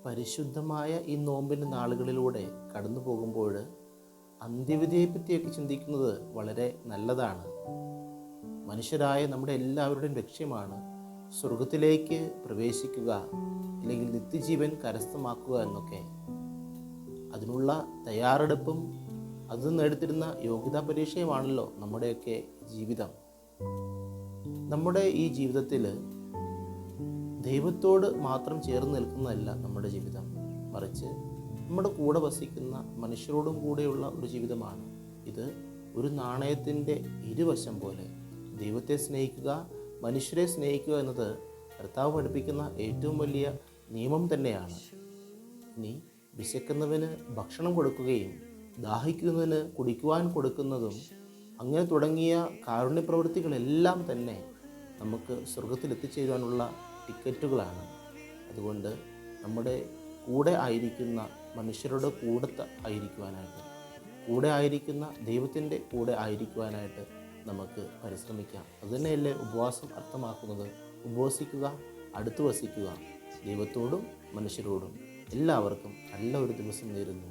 പരിശുദ്ധമായ ഈ നോമ്പിൻ്റെ നാളുകളിലൂടെ കടന്നു പോകുമ്പോൾ അന്ത്യവിധിയെപ്പറ്റിയൊക്കെ ചിന്തിക്കുന്നത് വളരെ നല്ലതാണ്. മനുഷ്യരായ നമ്മുടെ എല്ലാവരുടെയും ലക്ഷ്യമാണ് സ്വർഗത്തിലേക്ക് പ്രവേശിക്കുക, അല്ലെങ്കിൽ നിത്യജീവൻ കരസ്ഥമാക്കുക എന്നൊക്കെ. അതിനുള്ള തയ്യാറെടുപ്പും അത് നേടിത്തരുന്ന യോഗ്യതാ പരീക്ഷയുമാണല്ലോ നമ്മുടെയൊക്കെ ജീവിതം. നമ്മുടെ ഈ ജീവിതത്തിൽ ദൈവത്തോട് മാത്രം ചേർന്ന് നിൽക്കുന്നതല്ല നമ്മുടെ ജീവിതം, മറിച്ച് നമ്മുടെ കൂടെ വസിക്കുന്ന മനുഷ്യരോടും കൂടെയുള്ള ഒരു ജീവിതമാണ്. ഇത് ഒരു നാണയത്തിൻ്റെ ഇരുവശം പോലെ. ദൈവത്തെ സ്നേഹിക്കുക, മനുഷ്യരെ സ്നേഹിക്കുക എന്നത് കർത്താവ് പഠിപ്പിക്കുന്ന ഏറ്റവും വലിയ നിയമം തന്നെയാണ്. ഇനി വിശക്കുന്നവന് ഭക്ഷണം കൊടുക്കുകയും ദാഹിക്കുന്നതിന് കുടിക്കുവാൻ കൊടുക്കുന്നതും അങ്ങനെ തുടങ്ങിയ കാരുണ്യപ്രവൃത്തികളെല്ലാം തന്നെ നമുക്ക് സ്വർഗത്തിൽ എത്തിച്ചേരുവാനുള്ള ടിക്കറ്റുകളാണ്. അതുകൊണ്ട് നമ്മുടെ കൂടെ ആയിരിക്കുന്ന മനുഷ്യരുടെ കൂടെ ആയിരിക്കുന്ന ദൈവത്തിൻ്റെ കൂടെ ആയിരിക്കുവാനായിട്ട് നമുക്ക് പരിശ്രമിക്കാം. അതുതന്നെയല്ലേ ഉപവാസം അർത്ഥമാക്കുന്നത്. ഉപവസിക്കുക, അടുത്ത് വസിക്കുക. ദൈവത്തോടും മനുഷ്യരോടും എല്ലാവർക്കും നല്ല ഒരു ദിവസം നേരുന്നു.